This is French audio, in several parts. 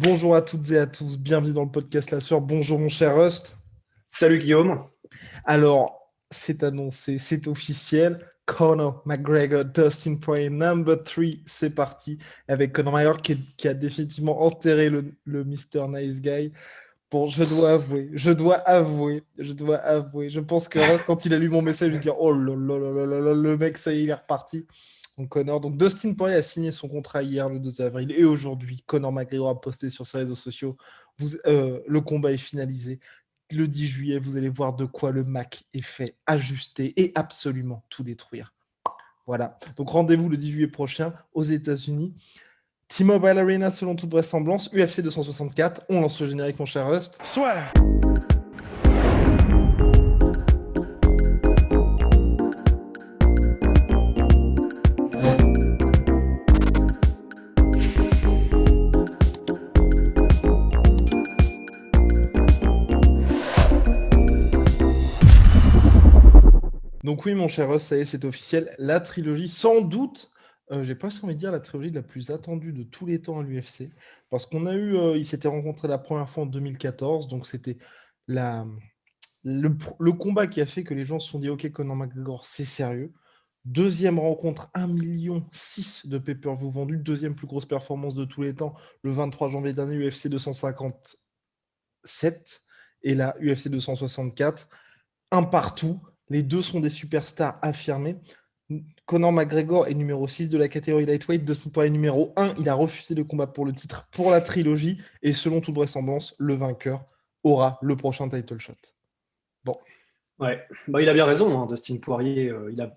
Bonjour à toutes et à tous, bienvenue dans le podcast La Sueur. Bonjour mon cher Rust. Salut Guillaume. Alors, c'est annoncé, c'est officiel. Conor McGregor, Dustin Poirier, number 3, c'est parti. Avec Conor McGregor qui a définitivement enterré le Mr. Nice Guy. Bon, je dois avouer. Je pense que Rust, quand il a lu mon message, il dit « Oh là là là là là, le mec, ça y est, il est reparti ». Donc, Conor. Donc, Dustin Poirier a signé son contrat hier, le 2 avril. Et aujourd'hui, Conor McGregor a posté sur ses réseaux sociaux le combat est finalisé. Le 10 juillet, vous allez voir de quoi le Mac est fait, ajuster et absolument tout détruire. Voilà. Donc, rendez-vous le 10 juillet prochain aux États-Unis. T-Mobile Arena, selon toute vraisemblance. UFC 264. On lance le générique, mon cher Rust. Soit. Donc oui, mon cher Russ, ça y est, c'est officiel. La trilogie, sans doute, j'ai presque envie de dire la trilogie la plus attendue de tous les temps à l'UFC. Parce qu'on a eu, ils s'étaient rencontrés la première fois en 2014, donc c'était le combat qui a fait que les gens se sont dit « Ok, Conor McGregor, c'est sérieux ». Deuxième rencontre, 1,6 million de pay-per-view vendus. Deuxième plus grosse performance de tous les temps, le 23 janvier dernier, UFC 257. Et là, UFC 264, un partout. Les deux sont des superstars affirmés. Conor McGregor est numéro 6 de la catégorie lightweight. Dustin Poirier est numéro 1. Il a refusé le combat pour le titre pour la trilogie. Et selon toute vraisemblance, le vainqueur aura le prochain title shot. Bon. Ouais, il a bien raison, hein, Dustin Poirier.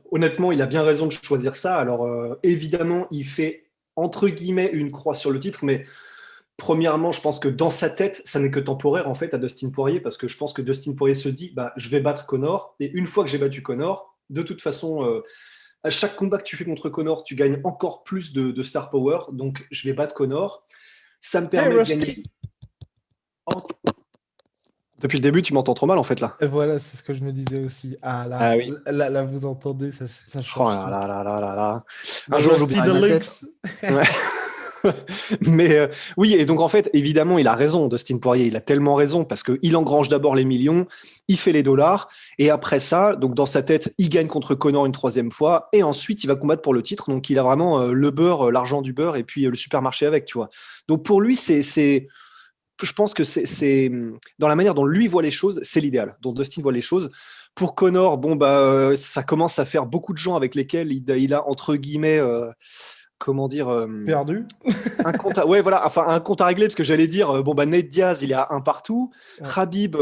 Honnêtement, il a bien raison de choisir ça. Alors, évidemment, il fait, entre guillemets, une croix sur le titre, mais premièrement, je pense que dans sa tête, ça n'est que temporaire, en fait, à Dustin Poirier, parce que je pense que Dustin Poirier se dit, je vais battre Conor, et une fois que j'ai battu Conor, de toute façon, à chaque combat que tu fais contre Conor, tu gagnes encore plus de star power, donc je vais battre Conor. Ça me permet de gagner... Depuis le début, tu m'entends trop mal en fait là. Et voilà, c'est ce que je me disais aussi. Oui. Là, vous entendez, ça change. Oh là. Un jour, j'oublies de luxe. Mais oui, et donc en fait, évidemment, il a raison, Dustin Poirier. Il a tellement raison parce qu'il engrange d'abord les millions, il fait les dollars, et après ça, donc dans sa tête, il gagne contre Conor une troisième fois, et ensuite il va combattre pour le titre. Donc il a vraiment le beurre, l'argent du beurre, et puis le supermarché avec, tu vois. Donc pour lui, je pense que c'est dans la manière dont lui voit les choses, c'est l'idéal, dont Dustin voit les choses. Pour Conor, ça commence à faire beaucoup de gens avec lesquels il a entre guillemets, perdu. un compte à régler, parce que j'allais dire, Nate Diaz, il est à un partout. Ouais. Khabib,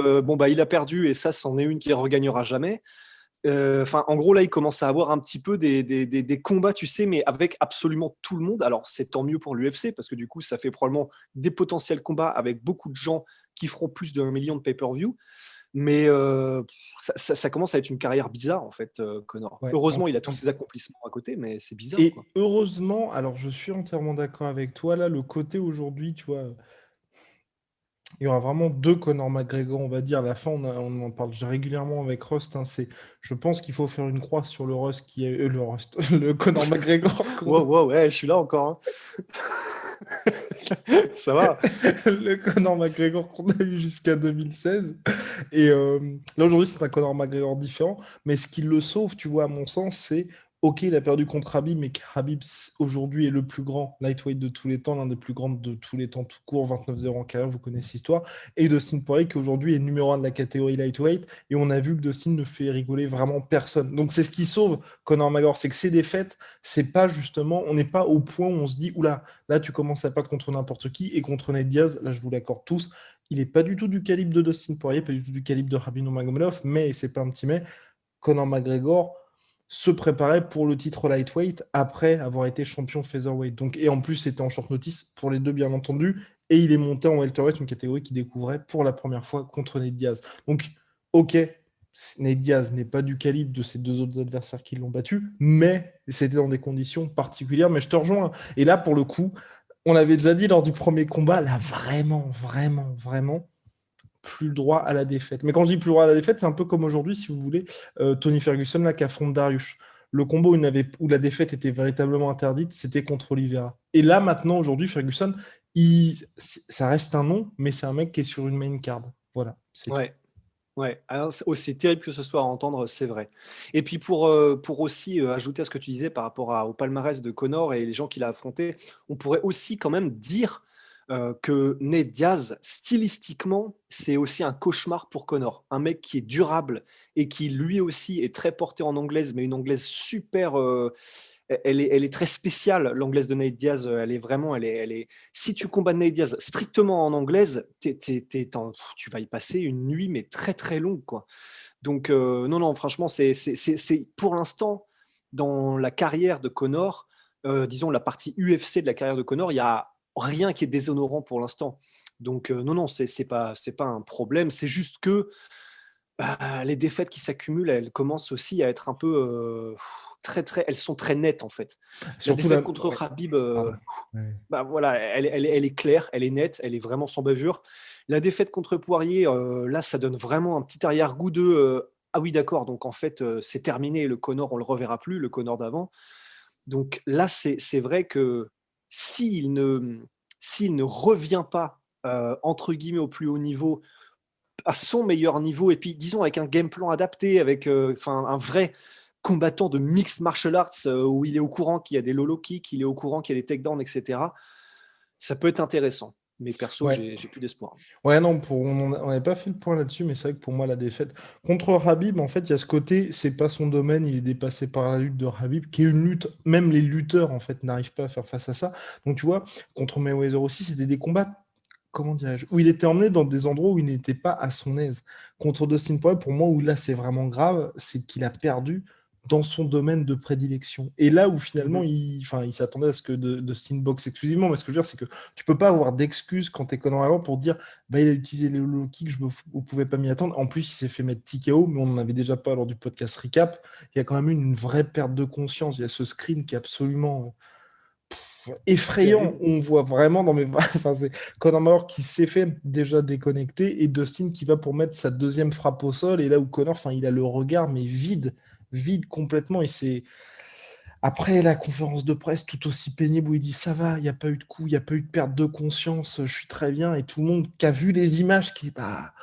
il a perdu et ça, c'en est une qui ne regagnera jamais. En gros, là, il commence à avoir un petit peu des combats, tu sais, mais avec absolument tout le monde. Alors, c'est tant mieux pour l'UFC, parce que du coup, ça fait probablement des potentiels combats avec beaucoup de gens qui feront plus d'1 million de pay-per-view. Mais ça commence à être une carrière bizarre, en fait, Conor. Ouais, heureusement, il a tous ses accomplissements à côté, mais c'est bizarre. Et quoi. Heureusement, alors je suis entièrement d'accord avec toi, là, le côté aujourd'hui, tu vois... Il y aura vraiment deux Conor McGregor, on va dire. À la fin, on en parle régulièrement avec Rust. Je pense qu'il faut faire une croix sur le Rust qui est le Conor McGregor. Wow, ouais, je suis là encore. Hein. Ça va. Le Conor McGregor qu'on a eu jusqu'à 2016. Et là, aujourd'hui, c'est un Conor McGregor différent. Mais ce qui le sauve, tu vois, à mon sens, c'est... Ok, il a perdu contre Khabib, mais Khabib aujourd'hui est le plus grand lightweight de tous les temps, l'un des plus grands de tous les temps tout court, 29-0 en carrière, vous connaissez l'histoire. Et Dustin Poirier qui aujourd'hui est numéro 1 de la catégorie lightweight, et on a vu que Dustin ne fait rigoler vraiment personne. Donc c'est ce qui sauve Conor McGregor, c'est que ses défaites, c'est pas justement, on n'est pas au point où on se dit, oula, là tu commences à perdre contre n'importe qui, et contre Nate Diaz, là je vous l'accorde tous, il n'est pas du tout du calibre de Dustin Poirier, pas du tout du calibre de Khabib Nurmagomedov, mais c'est pas un petit mais, Conor McGregor se préparait pour le titre lightweight après avoir été champion featherweight. Donc, et en plus, c'était en short notice pour les deux, bien entendu. Et il est monté en welterweight, une catégorie qu'il découvrait pour la première fois contre Nate Diaz. Donc, ok, Nate Diaz n'est pas du calibre de ces deux autres adversaires qui l'ont battu, mais c'était dans des conditions particulières. Mais je te rejoins. Et là, pour le coup, on l'avait déjà dit lors du premier combat, là, vraiment, plus le droit à la défaite. Mais quand je dis plus le droit à la défaite, c'est un peu comme aujourd'hui, si vous voulez, Tony Ferguson là, qui affronte Dariush. Le combat où la défaite était véritablement interdite, c'était contre Oliveira. Et là, maintenant, aujourd'hui, Ferguson, ça reste un nom, mais c'est un mec qui est sur une main card. Voilà, c'est tout. Ouais. Ouais, alors c'est terrible que ce soit à entendre, c'est vrai. Et puis pour aussi ajouter à ce que tu disais par rapport au palmarès de Conor et les gens qu'il a affrontés, on pourrait aussi quand même dire que Nate Diaz, stylistiquement, c'est aussi un cauchemar pour Conor. Un mec qui est durable et qui lui aussi est très porté en anglaise, mais une anglaise super. Elle est très spéciale, l'anglaise de Nate Diaz. Elle est vraiment, si tu combats Nate Diaz strictement en anglaise, tu vas y passer une nuit, mais très très longue, quoi. Donc, non, non, franchement, c'est pour l'instant, dans la carrière de Conor, disons la partie UFC de la carrière de Conor, il y a rien qui est déshonorant pour l'instant. Donc, non, non, c'est pas un problème. C'est juste que les défaites qui s'accumulent, elles commencent aussi à être un peu très, très. Elles sont très nettes en fait. La Surtout défaite là. contre Ouais, Khabib, pardon. Ouais. bah voilà, elle est claire, elle est nette, elle est vraiment sans bavure. La défaite contre Poirier, là, ça donne vraiment un petit arrière-goût de ah oui, d'accord, donc en fait, c'est terminé. Le Conor, on le reverra plus, le Conor d'avant. Donc là, c'est vrai que s'il ne, s'il ne revient pas entre guillemets au plus haut niveau, à son meilleur niveau, et puis disons avec un game plan adapté, avec un vrai combattant de mixed martial arts où il est au courant qu'il y a des lolo kicks, il est au courant qu'il y a des takedowns, etc. Ça peut être intéressant. Mais perso, Ouais. j'ai plus d'espoir. Ouais, non, on n'avait pas fait le point là-dessus, mais c'est vrai que pour moi, la défaite contre Habib, en fait, il y a ce côté, c'est pas son domaine, il est dépassé par la lutte de Habib, qui est une lutte, même les lutteurs, en fait, n'arrivent pas à faire face à ça. Donc, tu vois, contre Mayweather aussi, c'était des combats, comment dirais-je, où il était emmené dans des endroits où il n'était pas à son aise. Contre Dustin Poirier, pour moi, où là, c'est vraiment grave, c'est qu'il a perdu dans son domaine de prédilection. Et là où finalement, Mhm. il s'attendait à ce que Dustin boxe exclusivement, mais ce que je veux dire, c'est que tu peux pas avoir d'excuses quand t'es Conor McGregor pour dire bah, il a utilisé le low kick, vous pouvez pas m'y attendre. En plus, il s'est fait mettre TKO, mais on en avait déjà pas lors du podcast recap. Il y a quand même eu une vraie perte de conscience. Il y a ce screen qui est absolument effrayant. Terrible. On voit vraiment dans mes. Enfin, c'est Conor McGregor qui s'est fait déjà déconnecter et Dustin qui va pour mettre sa deuxième frappe au sol. Et là où Conor, enfin, il a le regard, mais vide complètement. Et c'est. Après la conférence de presse, tout aussi pénible, où il dit ça va, il n'y a pas eu de coup, il n'y a pas eu de perte de conscience, je suis très bien. Et tout le monde qui a vu les images, qui bah,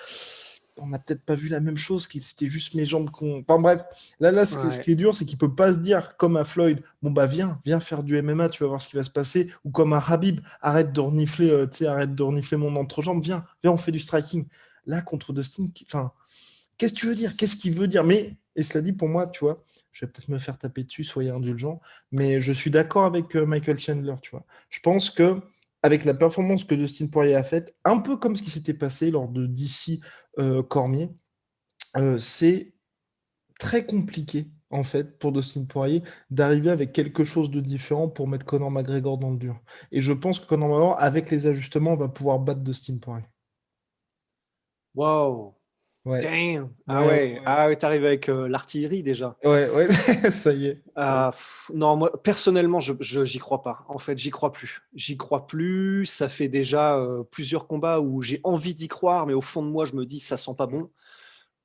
on n'a peut-être pas vu la même chose, qui c'était juste mes jambes qu'on. Enfin bref, là ce Ouais. qui est dur, c'est qu'il peut pas se dire comme à Floyd, bon bah viens faire du MMA, tu vas voir ce qui va se passer, ou comme à Habib, arrête de renifler, arrête de renifler mon entrejambe, viens, on fait du striking. Là contre Dustin, enfin, qu'est-ce que tu veux dire? Qu'est-ce qu'il veut dire? Mais, et cela dit, pour moi, tu vois, je vais peut-être me faire taper dessus, soyez indulgents, mais je suis d'accord avec Michael Chandler, tu vois. Je pense que avec la performance que Dustin Poirier a faite, un peu comme ce qui s'était passé lors de DC Cormier, c'est très compliqué, en fait, pour Dustin Poirier d'arriver avec quelque chose de différent pour mettre Conor McGregor dans le dur. Et je pense que Conor McGregor, avec les ajustements, va pouvoir battre Dustin Poirier. Wow. Ouais, Damn. ouais, ouais, Ah ouais, t'arrives avec l'artillerie déjà. ouais, ouais, ça y est. Ça y est. Non, moi, personnellement, j'y crois pas. En fait, j'y crois plus. J'y crois plus. Ça fait déjà plusieurs combats où j'ai envie d'y croire, mais au fond de moi, je me dis, ça sent pas bon.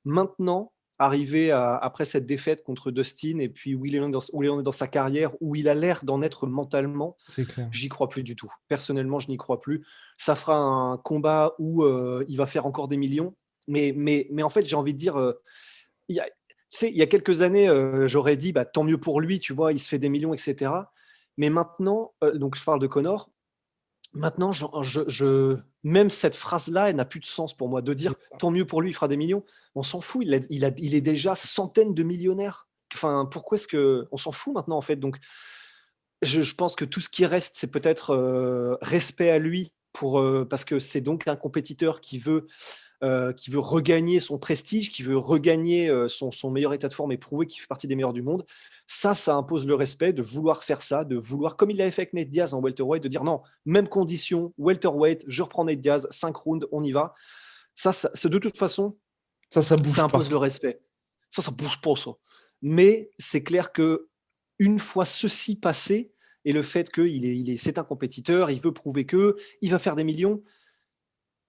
Maintenant, après cette défaite contre Dustin et puis où il en est dans sa carrière, où il a l'air d'en être mentalement, C'est clair. j'y crois plus du tout. Personnellement, je n'y crois plus. Ça fera un combat où il va faire encore des millions. Mais en fait, j'ai envie de dire, il y a, tu sais, il y a quelques années, j'aurais dit, bah, tant mieux pour lui, tu vois, il se fait des millions, etc. Mais maintenant, donc je parle de Connor, maintenant, même cette phrase-là, elle n'a plus de sens pour moi. De dire C'est ça. tant mieux pour lui, il fera des millions, on s'en fout. Il est déjà centaines de millionnaires. Enfin, pourquoi est-ce que on s'en fout maintenant en fait? Donc, je pense que tout ce qui reste, c'est peut-être respect à lui parce que c'est donc un compétiteur qui veut regagner son prestige, qui veut regagner son meilleur état de forme et prouver qu'il fait partie des meilleurs du monde. Ça impose le respect de vouloir faire ça, de vouloir, comme il l'avait fait avec Nate Diaz en welterweight, de dire non, même condition, welterweight, je reprends Nate Diaz, 5 rounds, on y va. De toute façon, Ça ça bouge impose pas. le respect. Ça bouge pas, ça. Mais c'est clair que une fois ceci passé, et le fait c'est un compétiteur, il veut prouver que, il va faire des millions,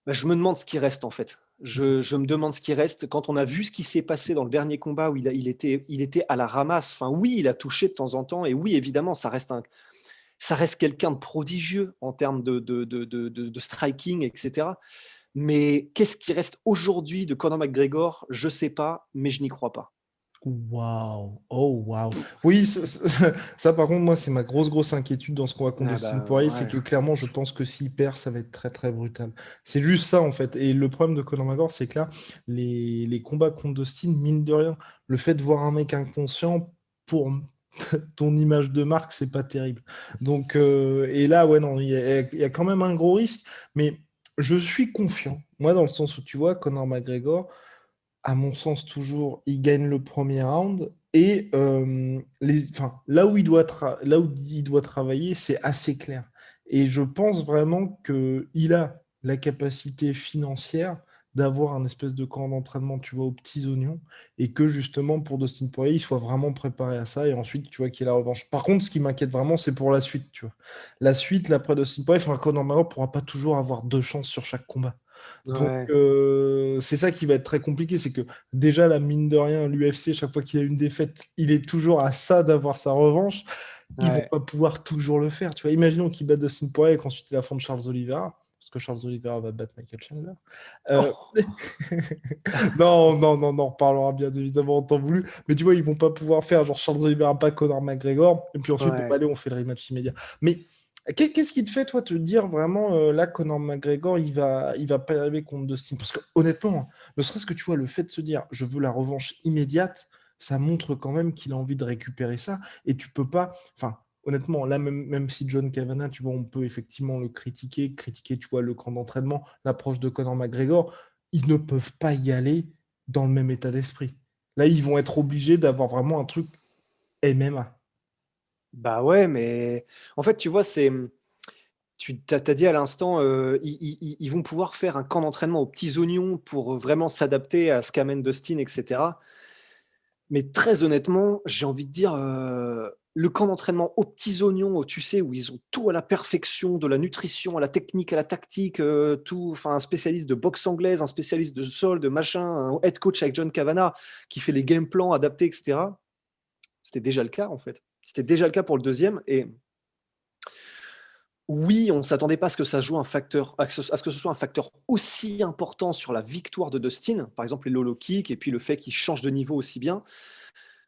bah, je me demande ce qui reste en fait. Je me demande ce qui reste. Quand on a vu ce qui s'est passé dans le dernier combat où il était à la ramasse, enfin oui, il a touché de temps en temps, et oui, évidemment, ça reste un. ça reste quelqu'un de prodigieux en termes de striking, etc. Mais qu'est-ce qui reste aujourd'hui de Conor McGregor? Je sais pas, mais je n'y crois pas. Waouh, oh waouh. Oui, ça, par contre, moi, c'est ma grosse inquiétude dans ce qu'on va contre Ah Dustin bah Poirier, c'est ouais. que clairement, je pense que s'il perd, ça va être très brutal. C'est juste ça, en fait. Et le problème de Conor McGregor, c'est que là, les combats contre Dustin, mine de rien, le fait de voir un mec inconscient pour ton image de marque, c'est pas terrible. Donc, et là, ouais, non, il y a quand même un gros risque, mais je suis confiant. Moi, dans le sens où tu vois, Conor McGregor, à mon sens, toujours, il gagne le premier round. Et enfin, là où il doit travailler, c'est assez clair. Et je pense vraiment qu'il a la capacité financière d'avoir un espèce de camp d'entraînement, tu vois, aux petits oignons, et que justement, pour Dustin Poirier, il soit vraiment préparé à ça, et ensuite, tu vois, qu'il y ait la revanche. Par contre, ce qui m'inquiète vraiment, c'est pour la suite, tu vois. La suite, là, après Dustin Poirier, enfin, Conor McGregor ne pourra pas toujours avoir deux chances sur chaque combat. Donc, Ouais, c'est ça qui va être très compliqué, c'est que déjà, la mine de rien, l'UFC, chaque fois qu'il a une défaite, il est toujours à ça d'avoir sa revanche. Ils vont ouais. pas pouvoir toujours le faire. Tu vois, imaginons qu'il bat Dustin Poirier et qu'ensuite il affronte Charles Oliveira, parce que Charles Oliveira va battre Michael Chandler. Euh, Oh, non, on en reparlera bien évidemment en temps voulu. Mais tu vois, ils vont pas pouvoir faire genre Charles Oliveira, pas Conor McGregor. Et puis ensuite, bon, ouais. allez, on fait le rematch immédiat. Mais qu'est-ce qui te fait, toi, te dire vraiment, là, Conor McGregor, il va pas y arriver contre Dustin? Parce que honnêtement, ne serait-ce que tu vois, le fait de se dire, je veux la revanche immédiate, ça montre quand même qu'il a envie de récupérer ça. Et tu peux pas. Enfin, honnêtement, là, même si John Kavanagh, tu vois, on peut effectivement le critiquer, tu vois, le camp d'entraînement, l'approche de Conor McGregor, ils ne peuvent pas y aller dans le même état d'esprit. Là, ils vont être obligés d'avoir vraiment un truc MMA. Bah ouais, mais en fait, tu vois, tu t'as dit à l'instant, ils vont pouvoir faire un camp d'entraînement aux petits oignons pour vraiment s'adapter à ce qu'amène Dustin, etc. Mais très honnêtement, j'ai envie de dire, le camp d'entraînement aux petits oignons, tu sais, où ils ont tout à la perfection, de la nutrition à la technique, à la tactique, tout, enfin, un spécialiste de boxe anglaise, un spécialiste de sol, de machin, un head coach avec John Kavanagh qui fait les game plans adaptés, etc. C'était déjà le cas, en fait. C'était déjà le cas pour le deuxième. Et oui, on ne s'attendait pas à ce que ça joue un facteur, à ce que ce soit un facteur aussi important sur la victoire de Dustin, par exemple les low kick et puis le fait qu'il change de niveau aussi bien.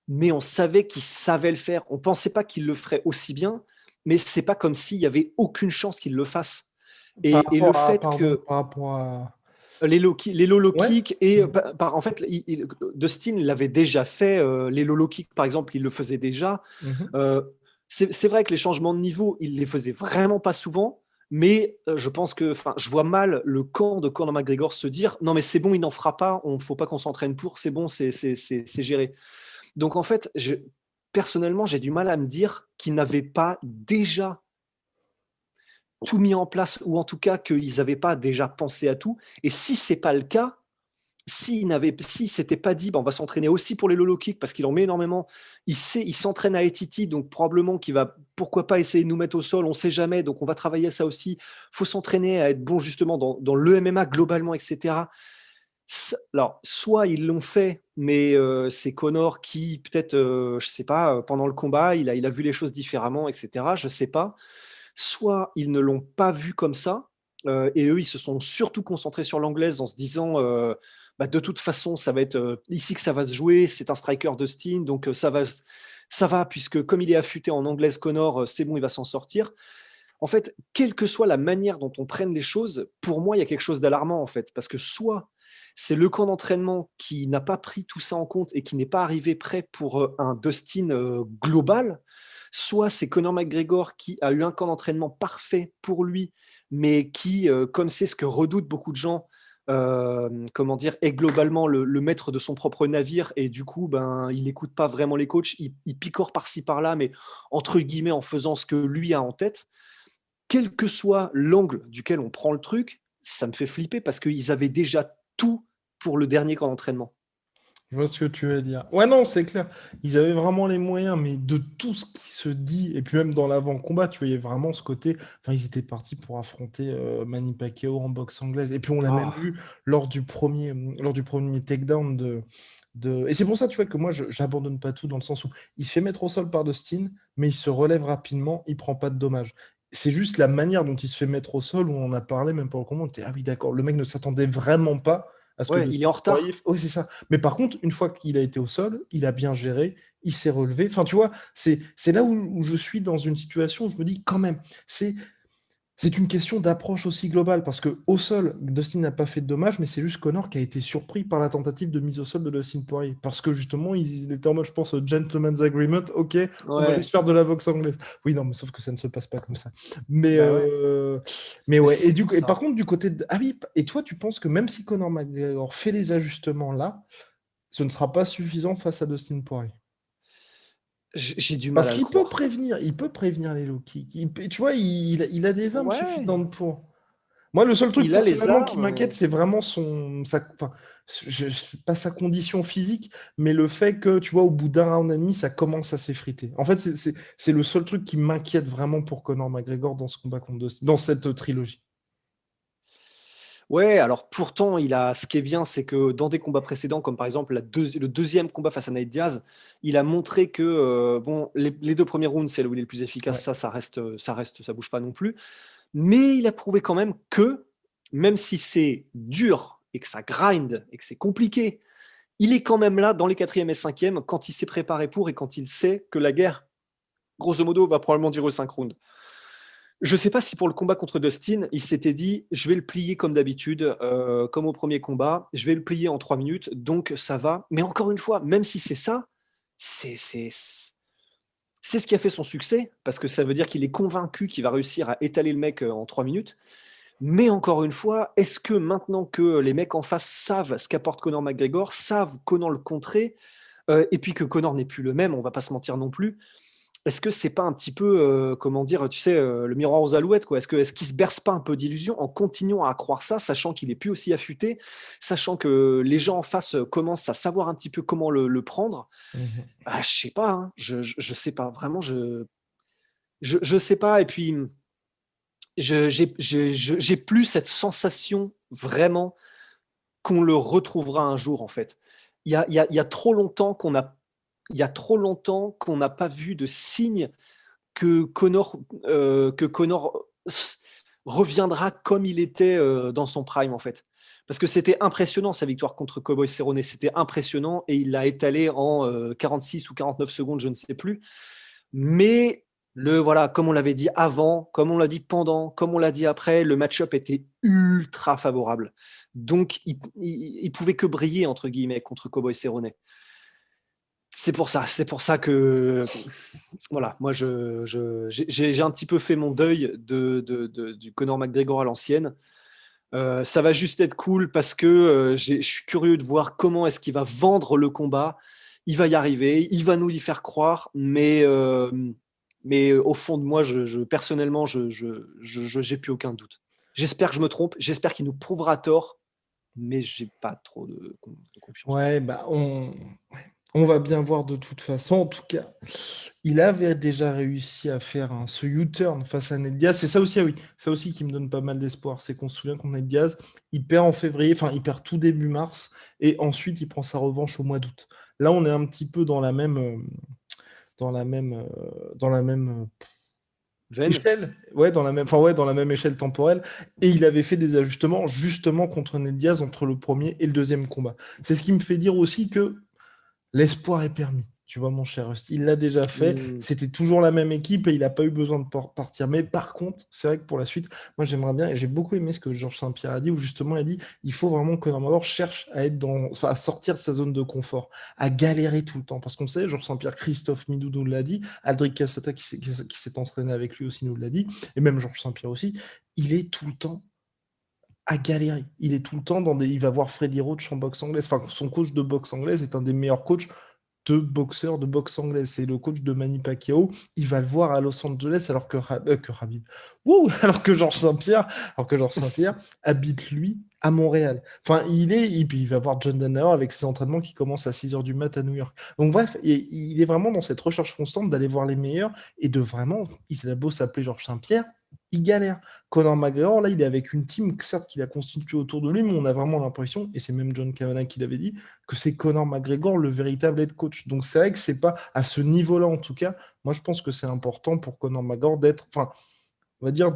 Mais on savait qu'il savait le faire. On ne pensait pas qu'il le ferait aussi bien, mais c'est pas comme s'il y avait aucune chance qu'il le fasse. Par Et le rapport à, fait pardon, que par rapport à. les low Ouais. kicks et en fait, Dustin l'avait déjà fait. Les low kicks, par exemple, il le faisait déjà. Mhm. Euh, c'est vrai que les changements de niveau, il les faisait vraiment pas souvent. Mais je pense que, enfin, je vois mal le camp de Conor McGregor se dire non mais c'est bon, il n'en fera pas, on faut pas qu'on s'entraîne pour, c'est bon, c'est géré. Donc en fait, personnellement, j'ai du mal à me dire qu'ils n'avaient pas déjà tout mis en place, ou en tout cas qu'ils n'avaient pas déjà pensé à tout. Et si c'est pas le cas, si s'était pas dit, bah, on va s'entraîner aussi pour les low kick parce qu'il en met énormément, il s'entraîne à ATT, donc probablement qu'il va, pourquoi pas essayer de nous mettre au sol, on sait jamais, donc on va travailler à ça aussi. Faut s'entraîner à être bon justement dans le MMA globalement, etc. Alors, soit ils l'ont fait, mais c'est Conor qui, peut-être, je sais pas, pendant le combat, il a vu les choses différemment, etc. Je sais pas. Soit ils ne l'ont pas vu comme ça, et eux, ils se sont surtout concentrés sur l'anglaise en se disant, bah, de toute façon, ça va être ici que ça va se jouer. C'est un striker de Steen, donc ça va, puisque comme il est affûté en anglaise, Conor, c'est bon, il va s'en sortir. En fait, quelle que soit la manière dont on prenne les choses, pour moi, il y a quelque chose d'alarmant, en fait. Parce que soit c'est le camp d'entraînement qui n'a pas pris tout ça en compte et qui n'est pas arrivé prêt pour un Dustin global, soit c'est Conor McGregor qui a eu un camp d'entraînement parfait pour lui, mais qui, comme c'est ce que redoutent beaucoup de gens, comment dire, est globalement le maître de son propre navire et du coup, ben, il n'écoute pas vraiment les coachs, il picore par-ci par-là, mais entre guillemets en faisant ce que lui a en tête. Quel que soit l'angle duquel on prend le truc, ça me fait flipper parce qu'ils avaient déjà tout pour le dernier camp d'entraînement. Je vois ce que tu veux dire. Ouais, non, c'est clair. Ils avaient vraiment les moyens, mais de tout ce qui se dit, et puis même dans l'avant-combat, tu voyais vraiment ce côté. Enfin, ils étaient partis pour affronter Manny Pacquiao en boxe anglaise. Et puis on l'a même Ah, vu lors du premier takedown de... Et c'est pour ça, tu vois, que moi, je j'abandonne pas tout dans le sens où il se fait mettre au sol par Dustin, mais il se relève rapidement, il prend pas de dommages. C'est juste la manière dont il se fait mettre au sol, où on en a parlé, même pas au combat, on était, ah oui, d'accord, le mec ne s'attendait vraiment pas à ce que ouais, il est Dustin en Poirier... retard. Oui, c'est ça. Mais par contre, une fois qu'il a été au sol, il a bien géré, il s'est relevé. Enfin, tu vois, c'est là où je suis dans une situation où je me dis, quand même, c'est c'est une question d'approche aussi globale, parce que au sol, Dustin n'a pas fait de dommages, mais c'est juste Connor qui a été surpris par la tentative de mise au sol de Dustin Poirier. Parce que justement, il était en mode, je pense, gentleman's agreement, ok, on va Ouais, juste faire de la boxe anglaise. Oui, non, mais sauf que ça ne se passe pas comme ça. Mais, bah ouais. mais Mais ouais, c'est pour et par ça. contre, du côté de... Ah oui, et toi, tu penses que même si Connor McGregor fait les ajustements là, ce ne sera pas suffisant face à Dustin Poirier? J'ai du mal Parce à le qu'il croire. Il peut prévenir les low kicks. Tu vois, il a des armes Ouais, suffisantes pour. Moi, le seul truc il a les personnellement qui armes. m'inquiète, c'est vraiment enfin, pas sa condition physique, mais le fait que, tu vois, au bout d'un round et demi, ça commence à s'effriter. En fait, c'est le seul truc qui m'inquiète vraiment pour Conor McGregor dans ce combat contre dans cette trilogie. Ouais, alors pourtant, ce qui est bien, c'est que dans des combats précédents, comme par exemple le deuxième combat face à Nate Diaz, il a montré que bon, les deux premiers rounds, c'est là où il est le plus efficace, Ouais. ça bouge pas non plus. Mais il a prouvé quand même que, même si c'est dur et que ça grind et que c'est compliqué, il est quand même là dans les quatrième et cinquième quand il s'est préparé pour et quand il sait que la guerre, grosso modo, va probablement durer 5 rounds. Je ne sais pas si pour le combat contre Dustin, il s'était dit je vais le plier comme d'habitude, comme au premier combat, je vais le plier en 3 minutes, donc ça va. Mais encore une fois, même si c'est ça, c'est ce qui a fait son succès, parce que ça veut dire qu'il est convaincu qu'il va réussir à étaler le mec en 3 minutes. Mais encore une fois, est-ce que maintenant que les mecs en face savent ce qu'apporte Conor McGregor, savent Conor le contrer, et puis que Conor n'est plus le même, on va pas se mentir non plus, est-ce que c'est pas un petit peu, comment dire, tu sais, le miroir aux alouettes, quoi? Est-ce qu'il se berce pas un peu d'illusions en continuant à croire ça, sachant qu'il est plus aussi affûté, sachant que les gens en face commencent à savoir un petit peu comment le prendre? Mhm. Bah, je sais pas, hein. Je sais pas, vraiment, je sais pas. Et puis, j'ai plus cette sensation vraiment qu'on le retrouvera un jour, en fait. Il y a trop longtemps il y a trop longtemps qu'on n'a pas vu de signe que Connor reviendra comme il était dans son prime, en fait. Parce que c'était impressionnant sa victoire contre Cowboy Cerrone, c'était impressionnant et il l'a étalé en 46 ou 49 secondes, je ne sais plus. Mais voilà, comme on l'avait dit avant, comme on l'a dit pendant, comme on l'a dit après, le match-up était ultra favorable. Donc il pouvait que briller entre guillemets contre Cowboy Cerrone. C'est pour ça que voilà, moi j'ai un petit peu fait mon deuil du Conor McGregor à l'ancienne. Ça va juste être cool parce que je suis curieux de voir comment est-ce qu'il va vendre le combat. Il va y arriver, il va nous y faire croire, mais au fond de moi, personnellement, j'ai plus aucun doute. J'espère que je me trompe, j'espère qu'il nous prouvera tort, mais j'ai pas trop de confiance. Ouais, bah on va bien voir de toute façon. En tout cas, il avait déjà réussi à faire ce U-turn face à Ned Diaz. C'est ça aussi, ah oui, ça aussi qui me donne pas mal d'espoir. C'est qu'on se souvient qu'on Ned Diaz, il perd en février, enfin il perd tout début mars, et ensuite il prend sa revanche au mois d'août. Là, on est un petit peu dans la même, dans la même Ven, échelle, ouais, enfin ouais, dans la même échelle temporelle. Et il avait fait des ajustements justement contre Ned Diaz entre le premier et le deuxième combat. C'est ce qui me fait dire aussi que l'espoir est permis. Tu vois, mon cher Rusty, il l'a déjà fait. hmm, C'était toujours la même équipe et il n'a pas eu besoin de partir. Mais par contre, c'est vrai que pour la suite, moi j'aimerais bien, et j'ai beaucoup aimé ce que Georges Saint-Pierre a dit, où justement il a dit il faut vraiment que Conor cherche à être enfin, à sortir de sa zone de confort, à galérer tout le temps. Parce qu'on sait, Georges Saint-Pierre, Christophe Midou nous l'a dit, Aldric Cassata qui s'est entraîné avec lui aussi nous l'a dit, et même Georges Saint-Pierre aussi, il est tout le temps à galérer. Il est tout le temps il va voir Freddy Roach en boxe anglaise. Enfin, son coach de boxe anglaise est un des meilleurs coachs, de boxeur de boxe anglaise. C'est le coach de Manny Pacquiao. Il va le voir à Los Angeles que Khabib. Wouh, alors que Georges Saint-Pierre habite lui à Montréal. Enfin, il va voir John Danaher avec ses entraînements qui commencent à 6 h du mat à New York. Donc bref, il est vraiment dans cette recherche constante d'aller voir les meilleurs et de vraiment, il a beau s'appeler Georges Saint-Pierre, il galère. Conor McGregor, là, il est avec une team, certes, qu'il a constituée autour de lui, mais on a vraiment l'impression, et c'est même John Kavanagh qui l'avait dit, que c'est Conor McGregor le véritable head coach. Donc c'est vrai que c'est pas à ce niveau-là, en tout cas. Moi, je pense que c'est important pour Conor McGregor d'être, enfin, on va dire,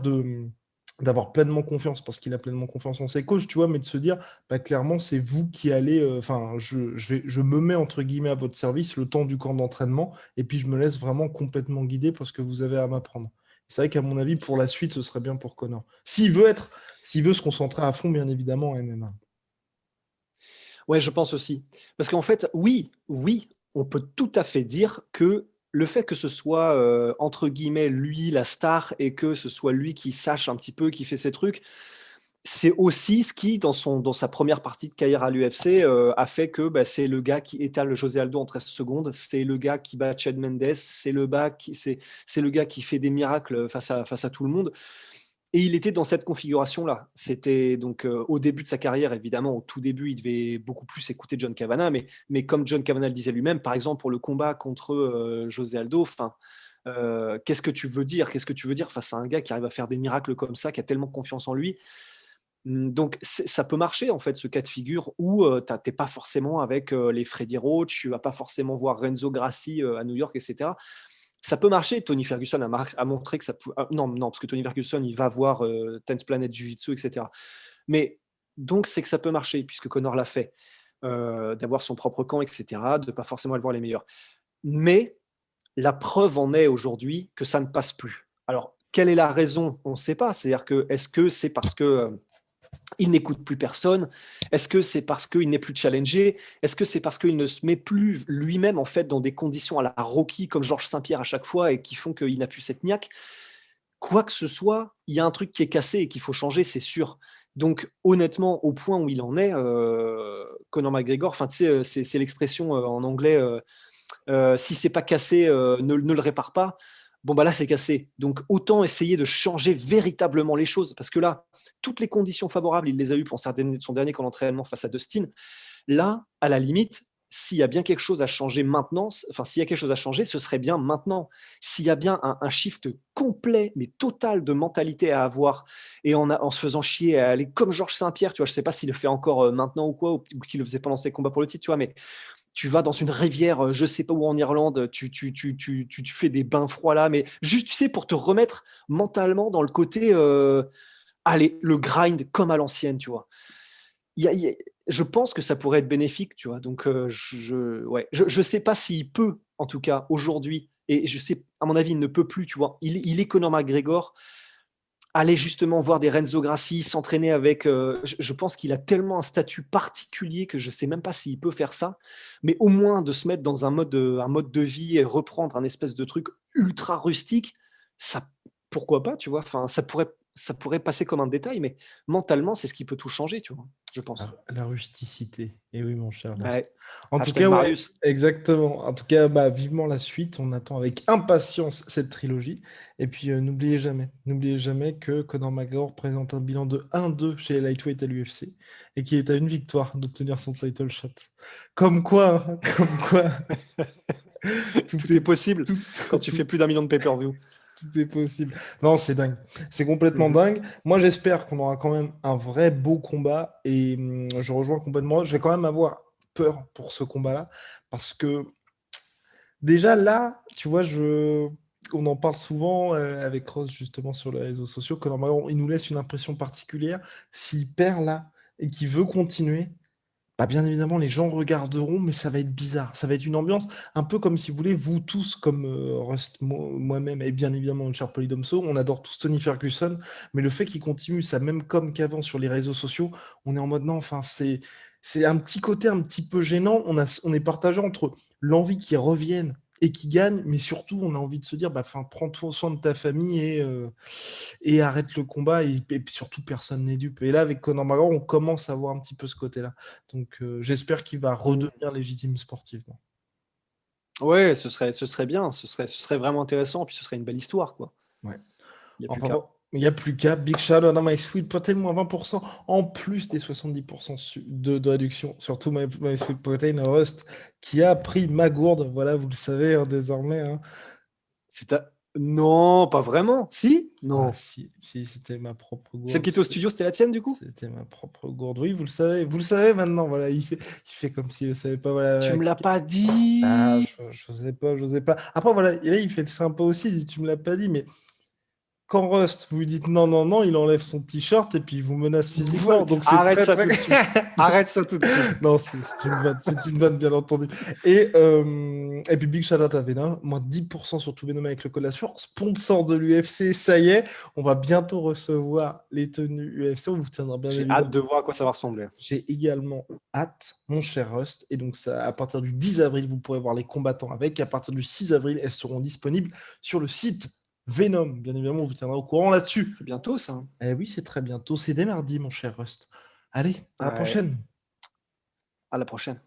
d'avoir pleinement confiance, parce qu'il a pleinement confiance en ses coachs, tu vois, mais de se dire, bah, clairement, c'est vous qui allez, enfin, je me mets entre guillemets à votre service le temps du camp d'entraînement, et puis je me laisse vraiment complètement guider parce que vous avez à m'apprendre. C'est vrai qu'à mon avis, pour la suite, ce serait bien pour Conor. S'il veut se concentrer à fond, bien évidemment, en MMA. Ouais, je pense aussi. Parce qu'en fait, oui, on peut tout à fait dire que le fait que ce soit, entre guillemets, lui la star et que ce soit lui qui sache un petit peu, qui fait ses trucs, c'est aussi ce qui, dans sa première partie de carrière à l'UFC, a fait que bah, c'est le gars qui étale José Aldo en 13 secondes, c'est le gars qui bat Chad Mendes, c'est le gars qui fait des miracles face à tout le monde. Et il était dans cette configuration-là. C'était donc au début de sa carrière, évidemment, au tout début, il devait beaucoup plus écouter John Kavanagh, mais comme John Kavanagh le disait lui-même, par exemple, pour le combat contre José Aldo, qu'est-ce que tu veux dire face à un gars qui arrive à faire des miracles comme ça, qui a tellement confiance en lui? Donc ça peut marcher en fait ce cas de figure où t'es pas forcément avec les Freddy Roach, tu vas pas forcément voir Renzo Gracie à New York, etc. Ça peut marcher. Tony Ferguson a montré que ça pouvait. Non, parce que Tony Ferguson, il va voir Tense Planet Jiu-Jitsu, etc. Mais donc, c'est que ça peut marcher, puisque Conor l'a fait, d'avoir son propre camp, etc., de ne pas forcément aller voir les meilleurs. Mais la preuve en est aujourd'hui que ça ne passe plus. Alors, quelle est la raison? On ne sait pas. C'est-à-dire que, est-ce que c'est parce que il n'écoute plus personne? Est-ce que c'est parce qu'il n'est plus challengé? Est-ce que c'est parce qu'il ne se met plus lui-même en fait dans des conditions à la Rocky comme Georges Saint-Pierre à chaque fois et qui font qu'il n'a plus cette niaque? Quoi que ce soit, il y a un truc qui est cassé et qu'il faut changer, c'est sûr. Donc honnêtement, au point où il en est, Conor McGregor, enfin tu sais, c'est l'expression en anglais, si c'est pas cassé, ne le répare pas. Bon, bah là, c'est cassé. Donc, autant essayer de changer véritablement les choses. Parce que là, toutes les conditions favorables, il les a eues pour son dernier camp d'entraînement face à Dustin. Là, à la limite, s'il y a bien quelque chose à changer maintenant, enfin, s'il y a quelque chose à changer, ce serait bien maintenant. S'il y a bien un shift complet, mais total de mentalité à avoir, et en se faisant chier à aller comme Georges Saint-Pierre, tu vois, je sais pas s'il le fait encore maintenant ou quoi, ou qu'il le faisait pendant ses combats pour le titre, tu vois, mais tu vas dans une rivière, je sais pas où en Irlande, tu fais des bains froids là, mais juste, tu sais, pour te remettre mentalement dans le côté, allez, le grind comme à l'ancienne, tu vois. Je pense que ça pourrait être bénéfique, tu vois. Donc, ouais, je sais pas s'il peut, en tout cas, aujourd'hui, et je sais, à mon avis, il ne peut plus, tu vois. Il est Conor McGregor, aller justement voir des Renzo Gracie, s'entraîner avec. Je pense qu'il a tellement un statut particulier que je ne sais même pas s'il peut faire ça, mais au moins de se mettre dans un mode de vie et reprendre un espèce de truc ultra rustique, ça, pourquoi pas, tu vois. Enfin, ça pourrait passer comme un détail, mais mentalement, c'est ce qui peut tout changer, tu vois, je pense. La rusticité. Et oui, mon cher Last. Ouais. En tout Hashtag cas, ouais, Marius. exactement. En tout cas, bah, vivement la suite. On attend avec impatience cette trilogie. Et puis, n'oubliez jamais que Conor McGregor présente un bilan de 1-2 chez les lightweight à l'UFC et qu'il est à une victoire d'obtenir son title shot. Comme quoi, hein, comme quoi, Tout est possible tout, quand tu tout- fais plus d'1 million de pay-per-view. tout est possible. Non, c'est dingue. C'est complètement Mhm. dingue. Moi, j'espère qu'on aura quand même un vrai beau combat. Et je rejoins complètement. Je vais quand même avoir peur pour ce combat-là. Parce que déjà là, tu vois, on en parle souvent avec Ross justement sur les réseaux sociaux, que normalement, il nous laisse une impression particulière. S'il perd là et qu'il veut continuer, bah bien évidemment, les gens regarderont, mais ça va être bizarre. Ça va être une ambiance un peu comme si vous voulez, vous tous, comme Rust, moi-même, et bien évidemment, cher Polydomso, on adore tous Tony Ferguson, mais le fait qu'il continue ça même comme qu'avant sur les réseaux sociaux, on est en mode non, enfin, c'est un petit côté un petit peu gênant. On est partagé entre l'envie qu'ils reviennent et qu'ils gagnent, mais surtout, on a envie de se dire, bah, prends-toi soin de ta famille et arrête le combat, et puis surtout, personne n'est dupe. Et là, avec Conor McGregor, on commence à voir un petit peu ce côté-là. Donc, j'espère qu'il va redevenir légitime sportivement. Ouais, ce serait bien, ce serait vraiment intéressant, puis ce serait une belle histoire, quoi. Ouais. Il n'y a plus Enfin qu'à. bon, il n'y a plus qu'à. Big Shout out à My Sweet Protein, moins 20%, en plus des 70% de réduction. Surtout My Sweet Protein Rust, qui a pris ma gourde. Voilà, vous le savez désormais. Non, pas vraiment. Si? Ah Non. si, c'était ma propre Celle gourde. qui était au studio, c'était la tienne, du coup? C'était ma propre gourde. Oui, vous le savez maintenant. Voilà, il fait comme s'il ne savait pas. Voilà, Tu voilà. me l'as pas Ah, dit. je n'osais pas, j'osais pas. Après, voilà, et là, il fait le sympa aussi. Il dit, tu me l'as pas dit, mais quand Rust, vous lui dites non, non, non, il enlève son t-shirt et puis il vous menace physiquement. Donc c'est Arrête très, ça très. tout de suite. Arrête ça tout de suite. Non, c'est une vanne, c'est une vanne, bien entendu. Et puis Big Shout out à Venom, moins 10% sur tout Venom avec le code assurance. Sponsor de l'UFC, ça y est, on va bientôt recevoir les tenues UFC. On vous tiendra bien J'ai évidemment. hâte de voir à quoi ça va ressembler. J'ai également hâte, mon cher Rust. Et donc, ça, à partir du 10 avril, vous pourrez voir les combattants avec. Et à partir du 6 avril, elles seront disponibles sur le site Venom. Bien évidemment, on vous tiendra au courant là-dessus. C'est bientôt, ça. Eh oui, c'est très bientôt. C'est dès mardi, mon cher Rust. Allez, à la Ouais. prochaine. À la prochaine.